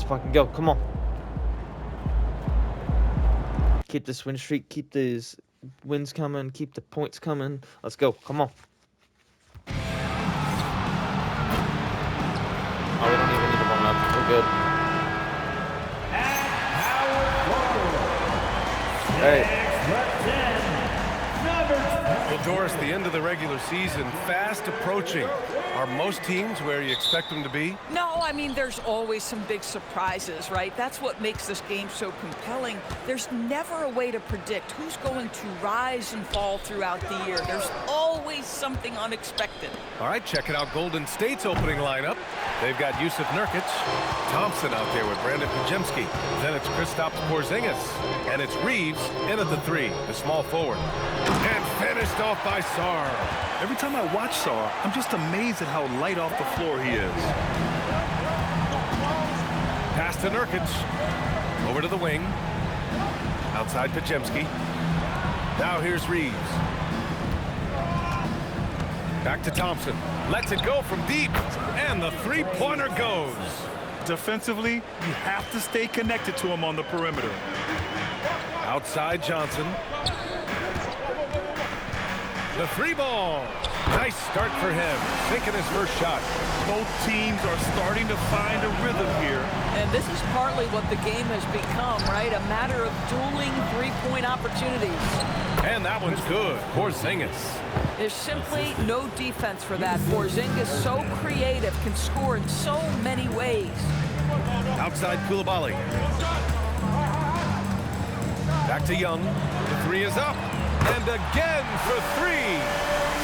Let's fucking go. Come on. Keep this win streak. Keep these wins coming. Keep the points coming. Let's go. Come on. Oh, we don't even need to warm up. We're good. All right. Well, Doris, the end of the regular season fast approaching. Are most teams where you expect them to be? No, I mean, there's always some big surprises, right? That's what makes this game so compelling. There's never a way to predict who's going to rise and fall throughout the year. There's always something unexpected. All right, checking out Golden State's opening lineup. They've got Yusuf Nurkic, Thompson out there with Brandon Pajemski. Then it's Kristaps Porzingis. And it's Reeves in at the 3, the small forward. And finished off by Sarr. Every time I watch Sarr, I'm just amazed at how light off the floor he is. Pass to Nurkic. Over to the wing. Outside Pajemski. Now here's Reeves. Back to Thompson. Lets it go from deep. And the three-pointer goes. Defensively, you have to stay connected to him on the perimeter. Outside Johnson. The 3-ball. Nice start for him. Taking his first shot. Both teams are starting to find a rhythm here. And this is partly what the game has become, right? A matter of dueling three-point opportunities. And that one's good. Porzingis. There's simply no defense for that. Porzingis, so creative, can score in so many ways. Outside Koulibaly. Back to Young. The 3 is up. And again for 3.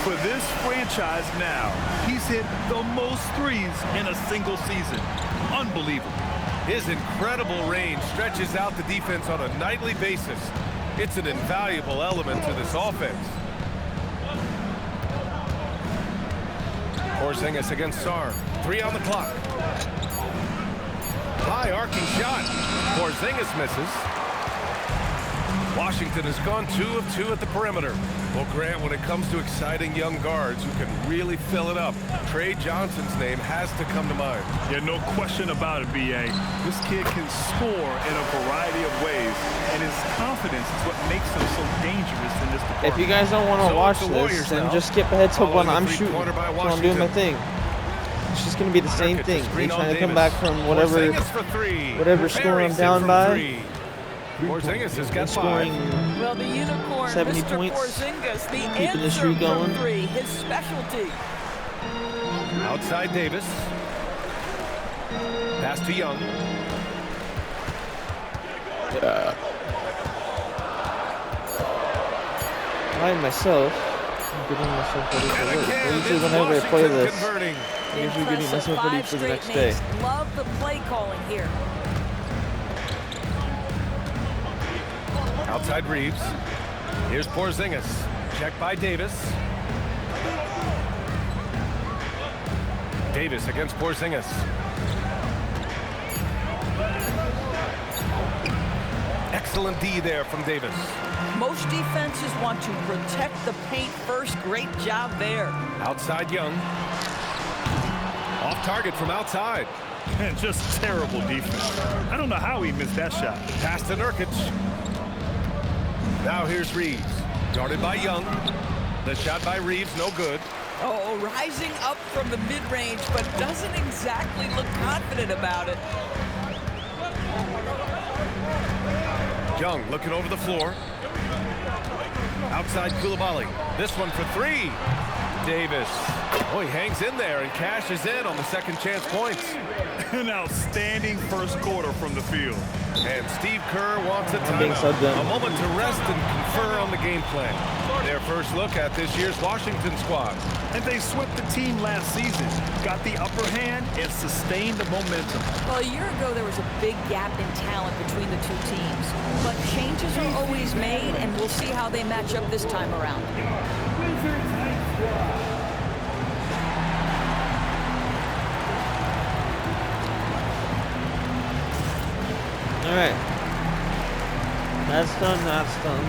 For this franchise now, he's hit the most threes in a single season. Unbelievable. His incredible range stretches out the defense on a nightly basis. It's an invaluable element to this offense. Porzingis against Sarr. 3 on the clock. High arcing shot. Porzingis misses. Washington has gone 2 of 2 at the perimeter. Well, Grant, when it comes to exciting young guards who can really fill it up, Trey Johnson's name has to come to mind. Yeah, no question about it, B.A. This kid can score in a variety of ways, and his confidence is what makes him so dangerous in this department. If you guys don't want to watch this, then just skip ahead to when I'm shooting. So I'm doing my thing. It's just going to be the same thing. Me trying to come back from whatever score I'm down by. Porzingis has got 5. Well, the unicorn, 70 Mr. points. Porzingis, the Keeping the answer streak going. from 3, his specialty. Outside Davis. Pass to Young. I myself, I'm getting myself ready for work. Usually whenever I play this, I'm usually getting myself ready for the next day. Love the play calling here. Outside Reeves. Here's Porzingis. Checked by Davis. Davis against Porzingis. Excellent D there from Davis. Most defenses want to protect the paint first. Great job there. Outside Young. Off target from outside. And just terrible defense. I don't know how he missed that shot. Pass to Nurkic. Now here's Reeves. Guarded by Young. The shot by Reeves, no good. Oh, rising up from the mid-range, but doesn't exactly look confident about it. Young looking over the floor. Outside Koulibaly. This one for 3. Davis. Oh, he hangs in there and cashes in on the second chance points. An outstanding first quarter from the field. And Steve Kerr wants a being timeout. subbed in. A moment to rest and confer on the game plan. Their first look at this year's Washington squad. And they swept the team last season, got the upper hand, and sustained the momentum. Well, a year ago, there was a big gap in talent between the two teams. But changes are always made, and we'll see how they match up this time around. All right. That's done. That's done.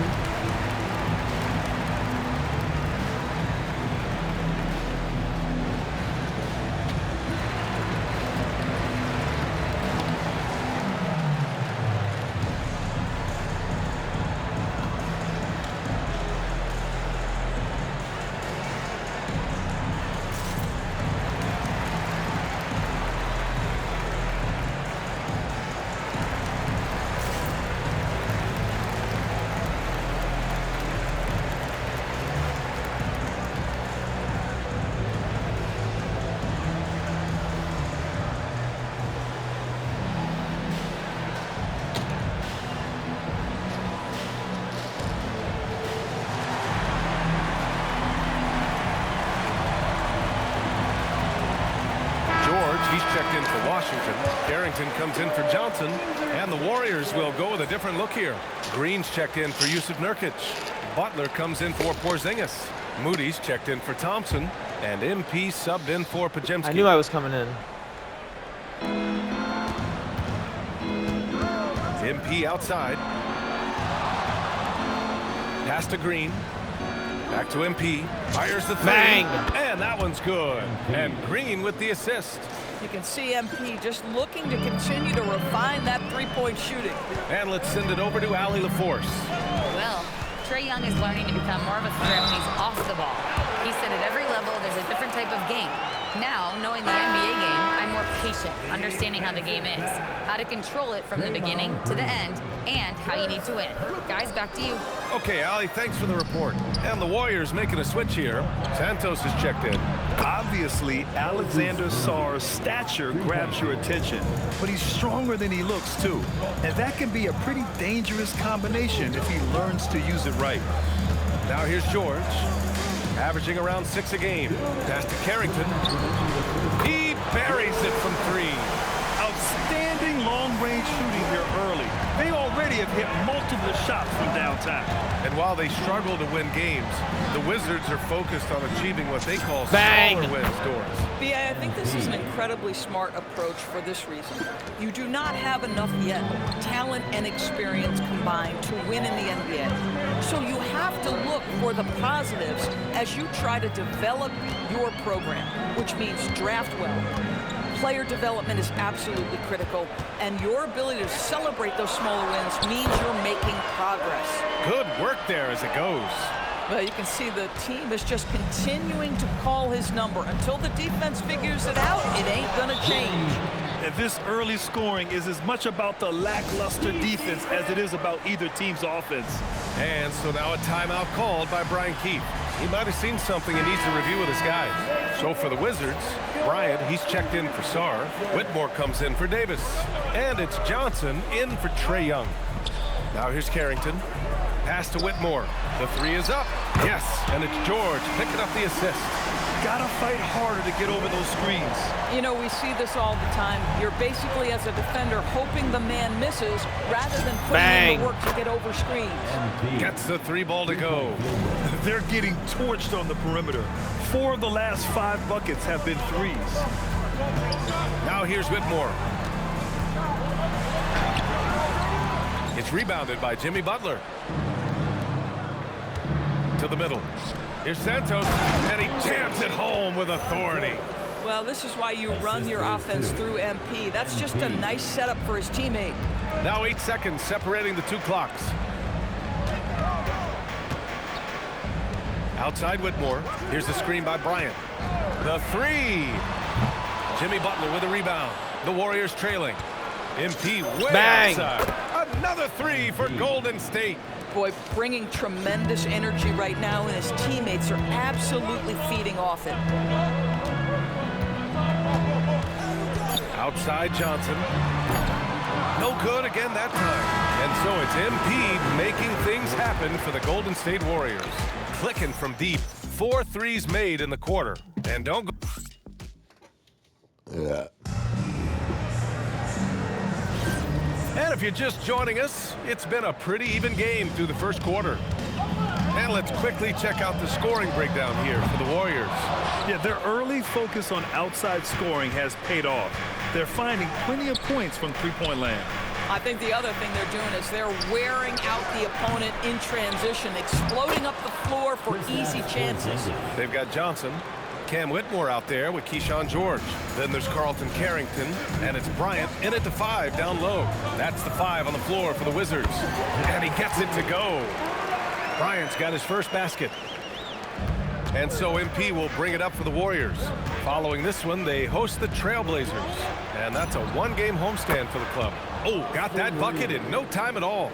Washington. Carrington comes in for Johnson, and the Warriors will go with a different look here. Green's checked in for Jusuf Nurkic. Butler comes in for Porzingis. Moody's checked in for Thompson, and MP subbed in for Podziemski. I knew I was coming in. MP outside. Pass to Green. Back to MP. Fires the three. Bang! And that one's good. And Green with the assist. You can see MP just looking to continue to refine that three-point shooting. And let's send it over to Allie LaForce. Well, Trae Young is learning to become more of a threat when he's off the ball. He said at every level there's a different type of game. Now, knowing the NBA game, I'm more patient, understanding how the game is, how to control it from the beginning to the end, and how you need to win. Guys, back to you. Okay, Allie, thanks for the report. And the Warriors making a switch here. Santos is checked in. Obviously, Alexander Sarr's stature grabs your attention, but he's stronger than he looks, too. And that can be a pretty dangerous combination if he learns to use it right. Now here's George, averaging around 6 a game. Pass to Carrington. He buries it from 3. Outstanding long-range shooting here early. They already have hit multiple shots from downtown. And while they struggle to win games, the Wizards are focused on achieving what they call Bang! smaller wins, Doris. B.A., I think this is an incredibly smart approach for this reason. You do not have enough yet talent and experience combined to win in the NBA. So you have to look for the positives as you try to develop your program, which means draft well. Player development is absolutely critical, and your ability to celebrate those smaller wins means you're making progress. Good work there as it goes. Well, you can see the team is just continuing to call his number. Until the defense figures it out, it ain't gonna change. And this early scoring is as much about the lackluster defense as it is about either team's offense. And so now a timeout called by Brian Keefe. He might have seen something he needs to review with his guys. So for the Wizards, Bryant, he's checked in for Sarr. Whitmore comes in for Davis. And it's Johnson in for Trae Young. Now here's Carrington. Pass to Whitmore. The 3 is up. Yes, and it's George picking up the assist. Gotta fight harder to get over those screens. You know, we see this all the time. You're basically, as a defender, hoping the man misses rather than putting in the work to get over screens. Gets the 3 ball to go. They're getting torched on the perimeter. 4 of the last 5 buckets have been threes. Now here's Whitmore. It's rebounded by Jimmy Butler. To the middle. Here's Santos, and he jams it home with authority. Well, this is why you run your offense through MP. That's just a nice setup for his teammate. Now 8 seconds separating the 2 clocks. Outside Whitmore. Here's the screen by Bryant. The 3. Jimmy Butler with a rebound. The Warriors trailing. MP way Bang! outside. Another 3 for Golden State. Boy, bringing tremendous energy right now, and his teammates are absolutely feeding off it. Outside Johnson. No good again that time. And so it's MP making things happen for the Golden State Warriors. Clicking from deep. 4 threes made in the quarter. And don't go. And if you're just joining us, it's been a pretty even game through the first quarter. And let's quickly check out the scoring breakdown here for the Warriors. Yeah, their early focus on outside scoring has paid off. They're finding plenty of points from three-point land. I think the other thing they're doing is they're wearing out the opponent in transition, exploding up the floor for easy chances. They've got Johnson, Cam Whitmore out there with Keyshawn George. Then there's Carlton Carrington, and it's Bryant in at the 5 down low. That's the 5 on the floor for the Wizards. And he gets it to go. Bryant's got his first basket. And so MP will bring it up for the Warriors. Following this one, they host the Trailblazers. And that's a 1-game homestand for the club. Oh, got that bucket in no time at all.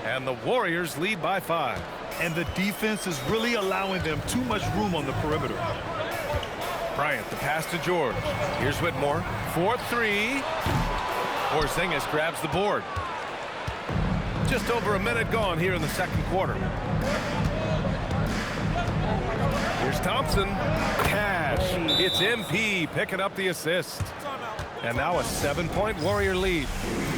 And the Warriors lead by 5. And the defense is really allowing them too much room on the perimeter. Bryant, the pass to George. Here's Whitmore. 4-3. Porzingis grabs the board. Just over a minute gone here in the second quarter. Here's Thompson. Cash. It's MP picking up the assist. And now a 7-point Warrior lead.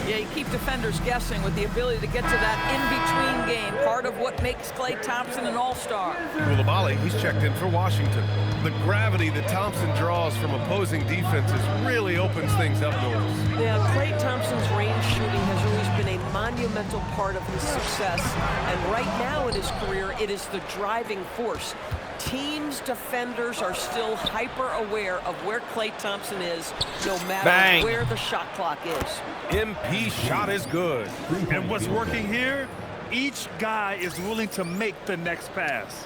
Yeah, you keep defenders guessing with the ability to get to that in-between game, part of what makes Klay Thompson an all-star. Coulibaly, he's checked in for Washington. The gravity that Thompson draws from opposing defenses really opens things up, Norris. Yeah, Klay Thompson's range shooting has always been a monumental part of his success. And right now in his career, it is the driving force. Teams, defenders are still hyper-aware of where Klay Thompson is, no matter where the shot clock is. MP shot is good. And what's working here? Each guy is willing to make the next pass.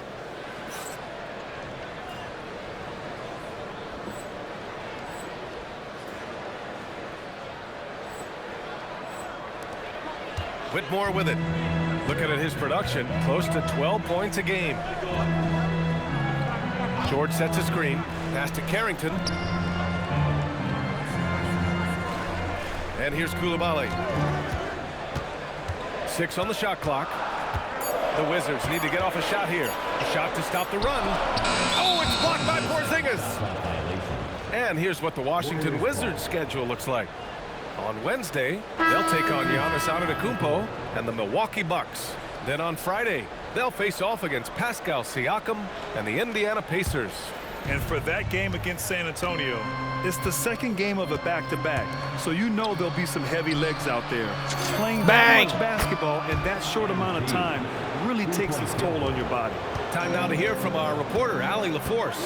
Whitmore with it. Looking at his production, close to 12 points a game. George sets a screen. Pass to Carrington. And here's Coulibaly. 6 on the shot clock. The Wizards need to get off a shot here. A shot to stop the run. Oh, it's blocked by Porzingis. And here's what the Washington Wizards schedule looks like. On Wednesday, they'll take on Giannis Antetokounmpo and the Milwaukee Bucks. Then on Friday, they'll face off against Pascal Siakam and the Indiana Pacers. And for that game against San Antonio, it's the second game of a back-to-back, so you know there'll be some heavy legs out there. Playing that much basketball in that short amount of time really takes its toll on your body. Time now to hear from our reporter, Allie LaForce.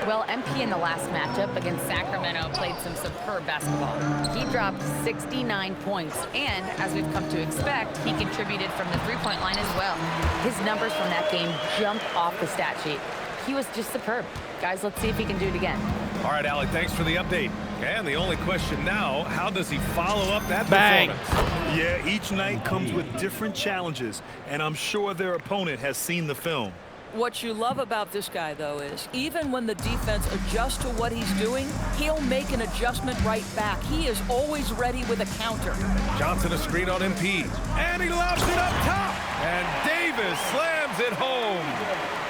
Well, MP in the last matchup against Sacramento played some superb basketball. He dropped 69 points, and as we've come to expect, he contributed from the three-point line as well. His numbers from that game jumped off the stat sheet. He was just superb. Guys, let's see if he can do it again. All right, Allie, thanks for the update. And the only question now, how does he follow up that performance? Yeah, each night comes with different challenges, and I'm sure their opponent has seen the film. What you love about this guy, though, is even when the defense adjusts to what he's doing, he'll make an adjustment right back. He is always ready with a counter. Johnson a screen on MP. And he lobs it up top. And Davis slams it home.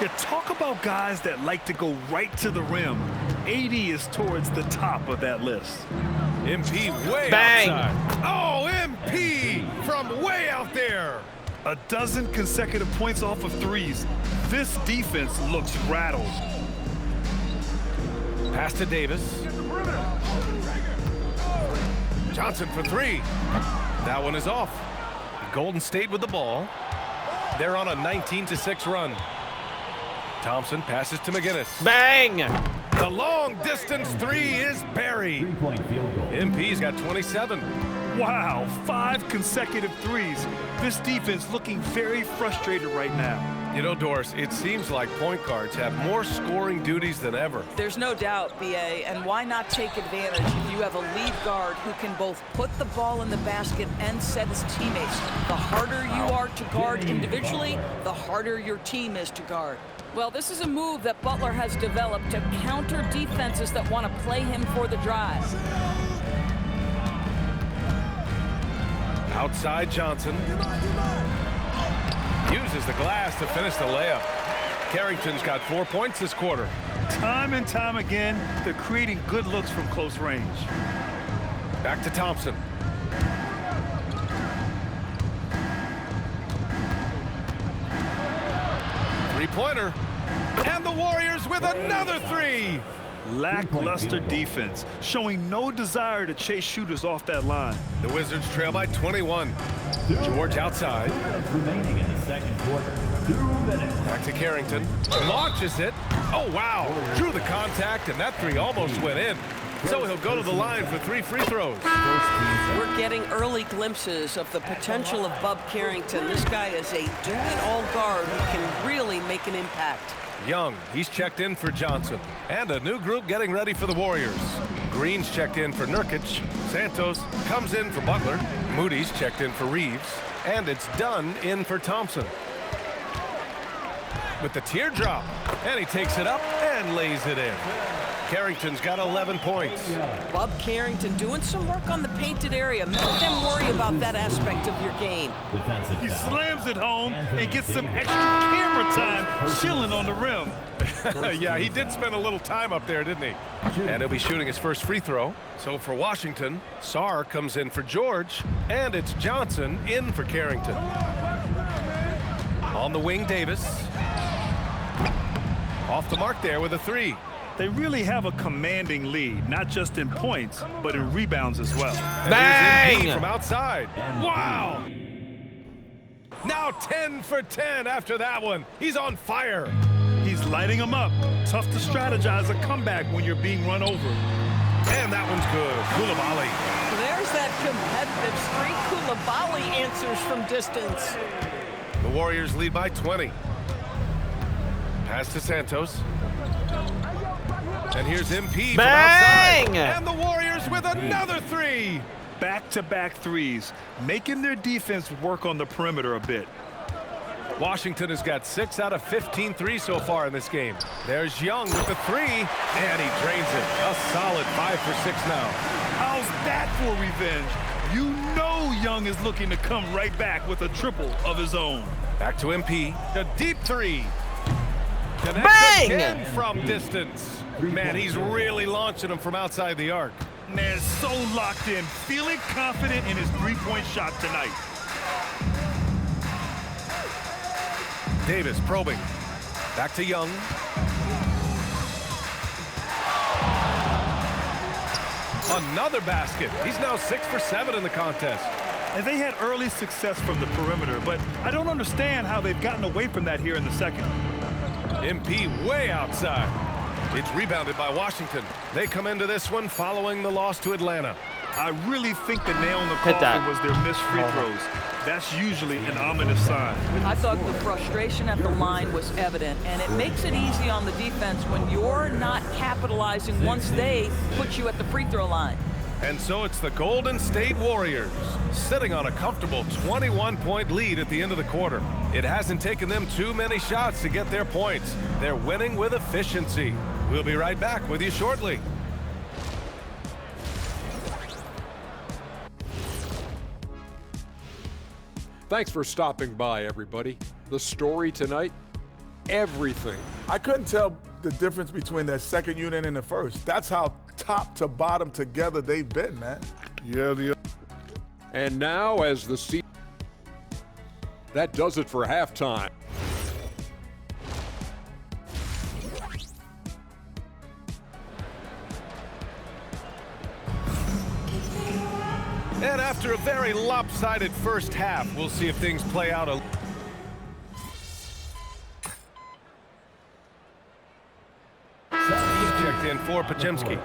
You talk about guys that like to go right to the rim. AD is towards the top of that list. MP way outside. Oh, MP from way out there. A dozen consecutive points off of threes. This defense looks rattled. Pass to Davis. Johnson for 3. That one is off. Golden State with the ball. They're on a 19-6 run. Thompson passes to McGinnis. Bang! The long distance 3 is buried. MP's got 27. Wow, 5 consecutive threes. This defense looking very frustrated right now. You know, Doris, it seems like point guards have more scoring duties than ever. There's no doubt, BA, and why not take advantage if you have a lead guard who can both put the ball in the basket and set his teammates. The harder you are to guard individually, the harder your team is to guard. Well, this is a move that Butler has developed to counter defenses that want to play him for the drive. Outside Johnson. Uses the glass to finish the layup. Carrington's got 4 points this quarter. Time and time again, they're creating good looks from close range. Back to Thompson. Three-pointer. And the Warriors with another 3. Lackluster defense, showing no desire to chase shooters off that line. The Wizards trail by 21. George outside. Remaining in the second quarter. 2 minutes. Back to Carrington. Launches it. Oh, wow. Drew the contact, and that 3 almost went in. So he'll go to the line for 3 free throws. We're getting early glimpses of the potential of Bub Carrington. This guy is a do-it-all guard who can really make an impact. Young, he's checked in for Johnson. And a new group getting ready for the Warriors. Green's checked in for Nurkic. Santos comes in for Butler. Moody's checked in for Reeves. And it's Dunn in for Thompson. With the teardrop. And he takes it up and lays it in. Carrington's got 11 points. Bob Carrington doing some work on the painted area. Let them worry about that aspect of your game. Defensive He foul. slams it home and gets some extra camera time chilling on the rim. Yeah, he did spend a little time up there, didn't he? And he'll be shooting his first free throw. So for Washington, Sarr comes in for George, and it's Johnson in for Carrington. On the wing, Davis. Off the mark there with a three. They really have a commanding lead, not just in points, but in rebounds as well. And here's MP from outside. Wow! Now 10 for 10 after that one. He's on fire. He's lighting them up. Tough to strategize a comeback when you're being run over. And that one's good. Coulibaly. There's that competitive streak. Coulibaly answers from distance. The Warriors lead by 20. Pass to Santos. And here's MP from outside. And the Warriors with another three. Back-to-back threes, making their defense work on the perimeter a bit. Washington has got 6 out of 15 threes so far in this game. There's Young with the three, and he drains it. A solid 5 for 6 now. How's that for revenge? You know Young is looking to come right back with a triple of his own. Back to MP. A deep three. Connects Bang! again from distance. Man, he's really launching them from outside the arc. Man, so locked in, feeling confident in his three-point shot tonight. Davis probing. Back to Young. Another basket. He's now 6 for 7 in the contest. And they had early success from the perimeter, but I don't understand how they've gotten away from that here in the second. MP way outside. It's rebounded by Washington. They come into this one following the loss to Atlanta. I really think the nail in the Hit that. coffin was their missed free throws. That's usually an ominous sign. I thought the frustration at the line was evident, and it makes it easy on the defense when you're not capitalizing once they put you at the free throw line. And so it's the Golden State Warriors sitting on a comfortable 21-point lead at the end of the quarter. It hasn't taken them too many shots to get their points. They're winning with efficiency. We'll be right back with you shortly. Thanks for stopping by, everybody. The story tonight, everything. I couldn't tell the difference between that second unit and the first. That's how top to bottom together they've been, man. Yeah. And now as the season, that does it for halftime. And after a very lopsided first half, we'll see if things play out a... He's checked in for Podziemski.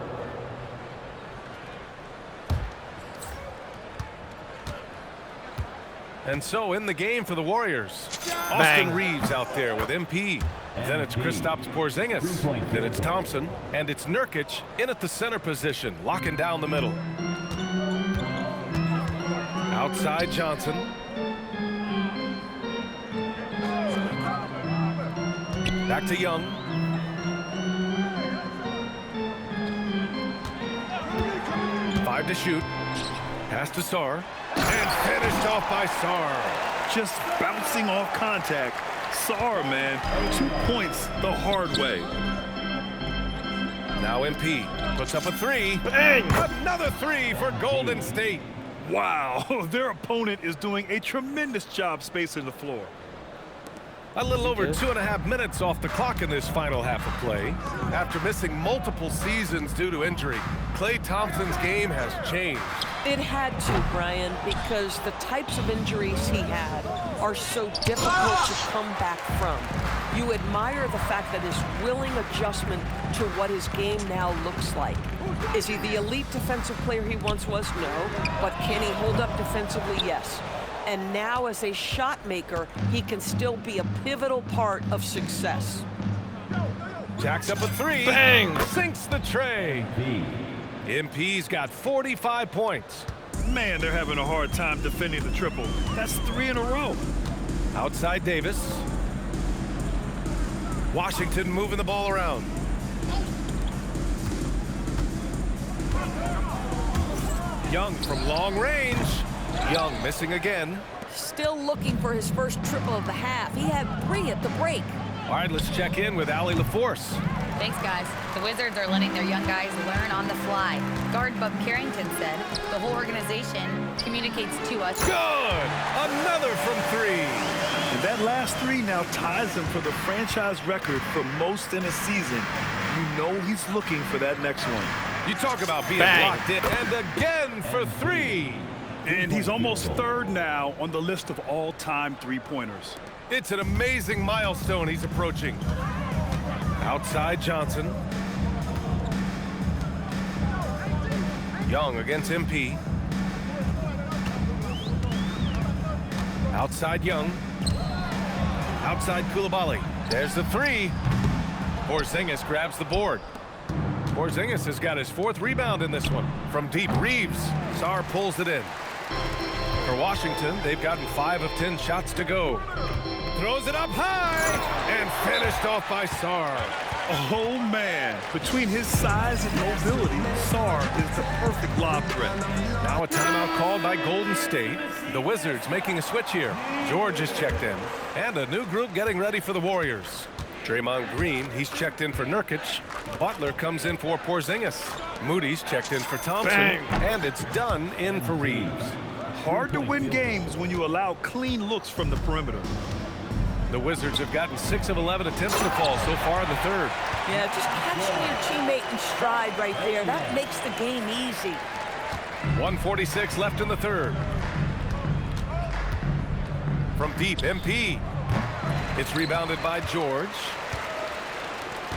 And so in the game for the Warriors, Austin Reeves out there with MP. Then it's Kristaps Porzingis. Then it's Thompson. And it's Nurkic in at the center position, locking down the middle. Outside Johnson. Back to Young. Five to shoot. Pass to Sarr. And finished off by Sarr. Just bouncing off contact. Sarr, man, 2 points the hard way. Now MP puts up a three. Bang! Another three for Golden State. Wow, their opponent is doing a tremendous job spacing the floor. A little over 2.5 minutes off the clock in this final half of play. After missing multiple seasons due to injury, Klay Thompson's game has changed. It had to, Brian, because the types of injuries he had are so difficult to come back from. You admire the fact that his willing adjustment to what his game now looks like. Is he the elite defensive player he once was? No. But can he hold up defensively? Yes. And now as a shot maker, he can still be a pivotal part of success. Jacks up a three. Bang! Sinks the tray. MP's got 45 points. Man, they're having a hard time defending the triple. That's 3 in a row. Outside Davis. Washington moving the ball around. Young from long range. Young missing again. Still looking for his first triple of the half. He had 3 at the break. All right, let's check in with Allie LaForce. Thanks, guys. The Wizards are letting their young guys learn on the fly. Guard Bub Carrington said the whole organization communicates to us. Good! Another from 3. And that last 3 now ties him for the franchise record for most in a season. You know he's looking for that next one. You talk about being locked in. And again for 3. And he's almost 3rd now on the list of all-time three-pointers. It's an amazing milestone he's approaching. Outside Johnson. Young against MP. Outside Young. Outside Coulibaly. There's the 3. Porzingis grabs the board. Porzingis has got his 4th rebound in this one. From deep, Reeves. Sarr pulls it in. For Washington, they've gotten 5 of 10 shots to go. Throws it up high and finished off by Sarr. Oh, man. Between his size and mobility, Sarr is the perfect lob threat. Now a timeout called by Golden State. The Wizards making a switch here. George is checked in. And a new group getting ready for the Warriors. Draymond Green, he's checked in for Nurkic. Butler comes in for Porzingis. Moody's checked in for Thompson. Bang. And it's done in for Reeves. Hard to win games when you allow clean looks from the perimeter. The Wizards have gotten 6 of 11 attempts to fall so far in the 3rd. Yeah, just catching your teammate in stride right there. That makes the game easy. 1:46 left in the 3rd. From deep, MP. It's rebounded by George.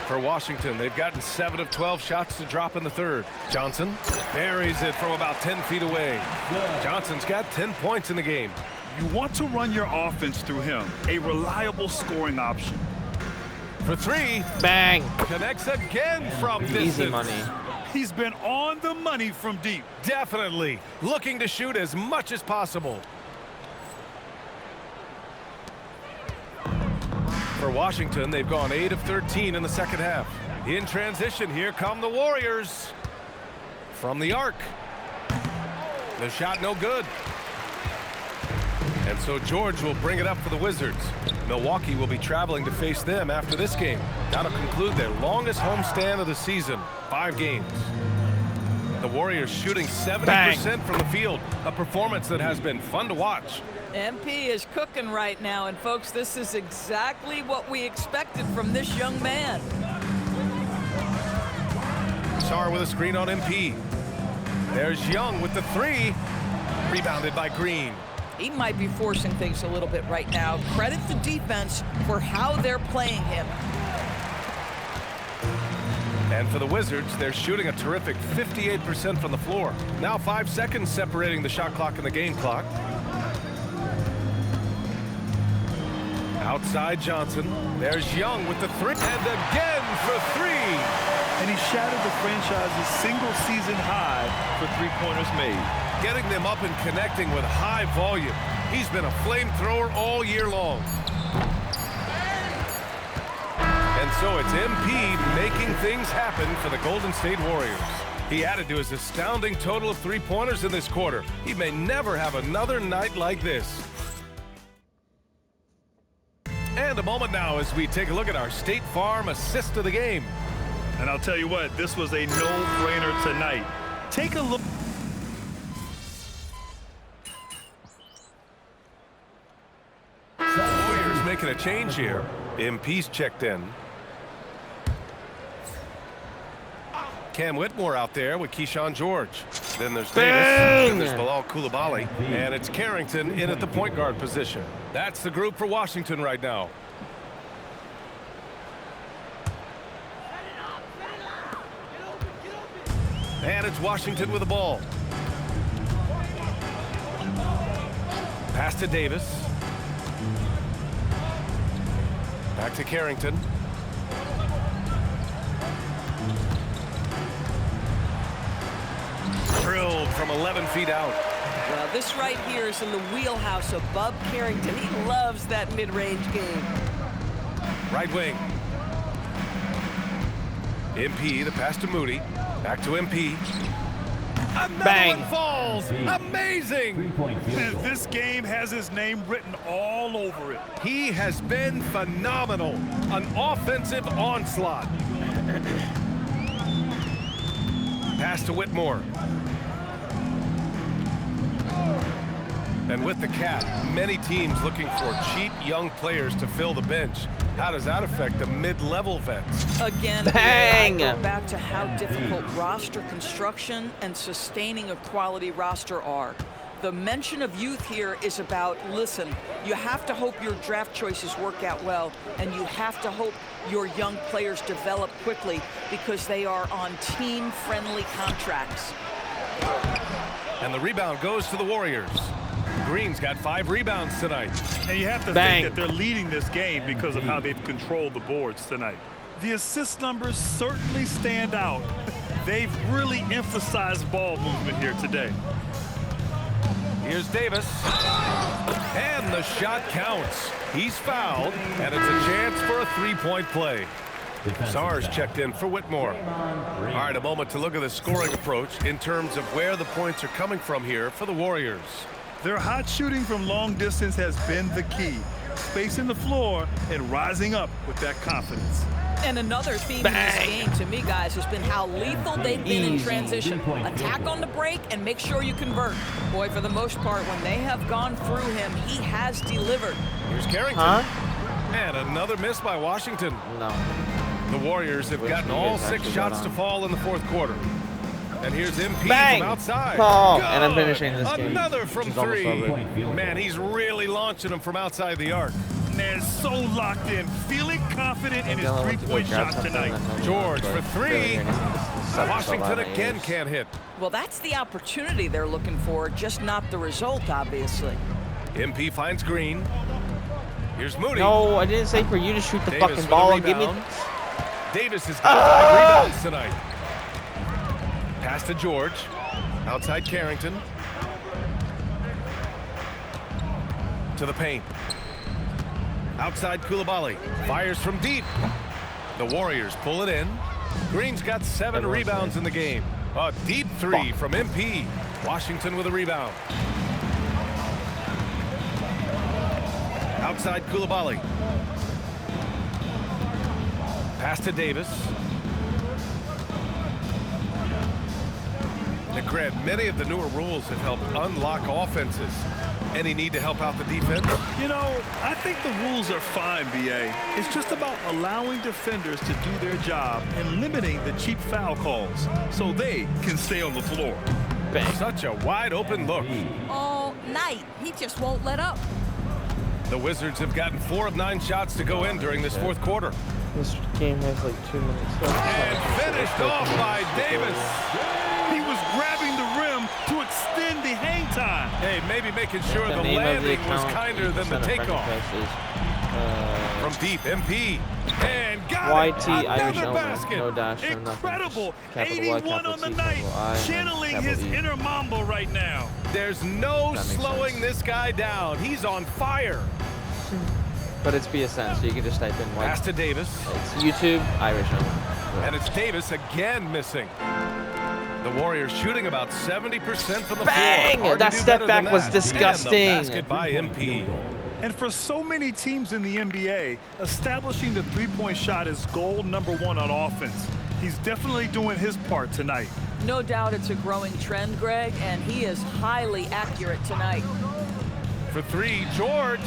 For Washington, they've gotten 7 of 12 shots to drop in the 3rd. Johnson buries it from about 10 feet away. Johnson's got 10 points in the game. You want to run your offense through him, a reliable scoring option. For 3. Bang. Connects again from distance. Easy money. He's been on the money from deep. Definitely. Looking to shoot as much as possible. For Washington, they've gone 8 of 13 in the 2nd half. In transition, here come the Warriors. From the arc. The shot no good. And so George will bring it up for the Wizards. Milwaukee will be traveling to face them after this game. That'll conclude their longest homestand of the season, 5 games. The Warriors shooting 70% from the field, a performance that has been fun to watch. MP is cooking right now, and folks, this is exactly what we expected from this young man. Sarr with a screen on MP. There's Young with the 3. Rebounded by Green. He might be forcing things a little bit right now. Credit the defense for how they're playing him. And for the Wizards, they're shooting a terrific 58% from the floor. Now 5 seconds separating the shot clock and the game clock. Outside Johnson. There's Young with the 3. And again for 3. And he shattered the franchise's single-season high for three-pointers made. Getting them up and connecting with high volume. He's been a flamethrower all year long. And so it's MP making things happen for the Golden State Warriors. He added to his astounding total of 3-pointers in this quarter. He may never have another night like this. And a moment now as we take a look at our State Farm assist of the game. And I'll tell you what, this was a no-brainer tonight. Take a look. Warriors making a change here. MP's checked in. Cam Whitmore out there with Keyshawn George. Then there's Davis. Then there's Bilal Coulibaly. And it's Carrington in at the point guard position. That's the group for Washington right now. And it's Washington with the ball. Pass to Davis. Back to Carrington. Drilled from 11 feet out. Well, this right here is in the wheelhouse of Bub Carrington. He loves that mid-range game. Right wing. MP, the pass to Moody. Back to MP. Another Bang. one falls. Amazing. Three-point field And goal. this game has his name written all over it. He has been phenomenal. An offensive onslaught. Pass to Whitmore. And with the cap, many teams looking for cheap young players to fill the bench. How does that affect the mid-level vets? Again, Bang! I go back to how difficult roster construction and sustaining a quality roster are. The mention of youth here is about, listen, you have to hope your draft choices work out well, and you have to hope your young players develop quickly because they are on team-friendly contracts. And the rebound goes to the Warriors. Green's got 5 rebounds tonight. And you have to Bang. think that they're leading this game because of how they've controlled the boards tonight. The assist numbers certainly stand out. They've really emphasized ball movement here today. Here's Davis. And the shot counts. He's fouled, and it's a chance for a 3-point play. Sars checked in for Whitmore. All right, a moment to look at the scoring approach in terms of where the points are coming from here for the Warriors. Their hot shooting from long distance has been the key. Spacing the floor and rising up with that confidence. And another theme in this game to me, guys, has been how lethal they've been in transition. Attack on the break and make sure you convert. Boy, for the most part, when they have gone through him, he has delivered. Here's Carrington. And another miss by Washington. No. The Warriors have gotten all 6 shots to fall in the 4th quarter. And here's MP Bang! from outside. Oh, Good. and I'm finishing this game. Another from Which is almost 3. over. Man, he's really launching them from outside the arc. Man, so locked in, feeling confident in his three-point shot tonight. George for 3. Washington again can't hit. Well, that's the opportunity they're looking for, just not the result, obviously. MP finds Green. Here's Moody. No, I didn't say for you to shoot the Davis fucking with a ball and give me. rebound. Davis has got 5 rebounds tonight. Pass to George. Outside Carrington. To the paint. Outside Coulibaly. Fires from deep. The Warriors pull it in. Green's got 7 rebounds in the game. A deep 3 from MP. Washington with a rebound. Outside Coulibaly. Pass to Davis. And Grant, many of the newer rules have helped unlock offenses. Any need to help out the defense? You know, I think the rules are fine, BA. It's just about allowing defenders to do their job and limiting the cheap foul calls so they can stay on the floor. Bang. Such a wide open look. All night. He just won't let up. The Wizards have gotten 4 of 9 shots to go in during this 4th quarter. This game has like 2 minutes left. And finished off by Davis. He was grabbing the rim to extend the hang time. Hey, maybe making sure the name of the landing was account, kinder than the 80% of friend takeoff. requests From deep, MP. And got YT it. Irish Another Elmer. basket. No dash, no nothing. Incredible. Just capital Y, 81 capital on the T, night, capital I, and channeling capital his E. inner Mamba right now. There's no That makes slowing sense. this guy down. He's on fire. But it's BSN, so you can just type in Pass white. to Davis. It's YouTube, Irish Elmer. And it's Davis again missing. The Warriors shooting about 70% from the Bang! floor. Hard to That do step better than back was that. disgusting. And the basket by MP. And for so many teams in the NBA, establishing the three-point shot is goal number 1 on offense. He's definitely doing his part tonight. No doubt it's a growing trend, Greg, and he is highly accurate tonight. For 3, George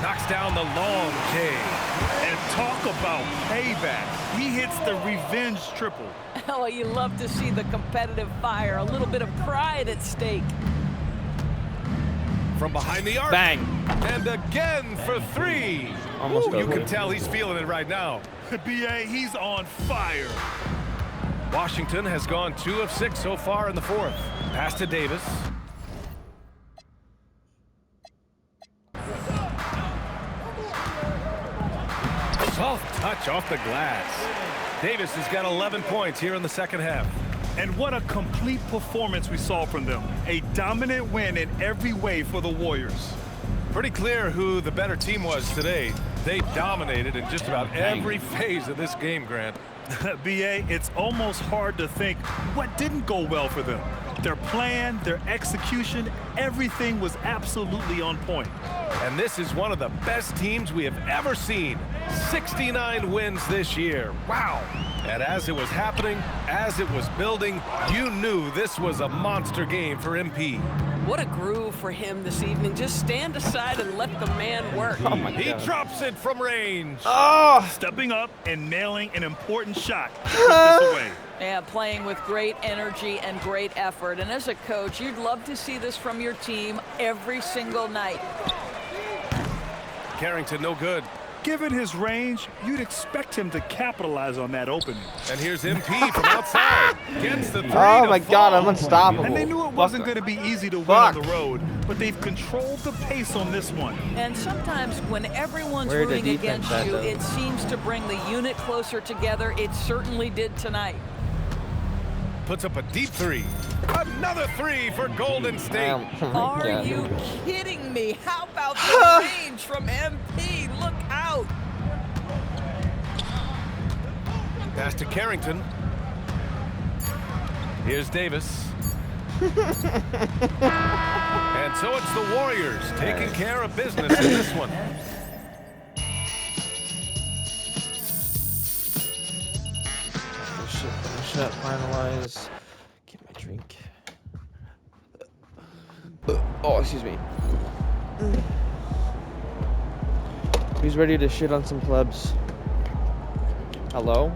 knocks down the long J. And talk about payback. He hits the revenge triple. Oh, you love to see the competitive fire, a little bit of pride at stake. From behind the arc. Bang! And again for 3. Almost Ooh, you over. can tell he's feeling it right now. BA, he's on fire. Washington has gone 2 of 6 so far in the 4th. Pass to Davis. Soft touch off the glass. Davis has got 11 points here in the 2nd half. And what a complete performance we saw from them. A dominant win in every way for the Warriors. Pretty clear who the better team was today. They dominated in just about every phase of this game, Grant. BA, it's almost hard to think what didn't go well for them. Their plan, their execution, everything was absolutely on point. And this is one of the best teams we have ever seen. 69 wins this year. Wow. And as it was happening, as it was building, you knew this was a monster game for MP. What a groove for him this evening. Just stand aside and let the man work. Oh my He God. drops it from range. Oh! Stepping up and nailing an important shot to put this away. Yeah, playing with great energy and great effort. And as a coach, you'd love to see this from your team every single night. Carrington, no good. Given his range, you'd expect him to capitalize on that opening. And here's MP from outside. Gets the three Oh to my God, I'm fall. unstoppable. And they knew it wasn't going to be easy to win Fuck. on the road, but they've controlled the pace on this one. And sometimes when everyone's Where the rooting defense against at, you, though? it seems to bring the unit closer together. It certainly did tonight. Puts up a deep three. Another three for Golden State. Oh my Are God. you kidding me? How about the range from MP? Look out. Pass to Carrington. Here's Davis. And so it's the Warriors taking care of business in this one. Finish up, finalize. Get my drink. Oh, excuse me. Who's ready to shit on some plebs? Hello?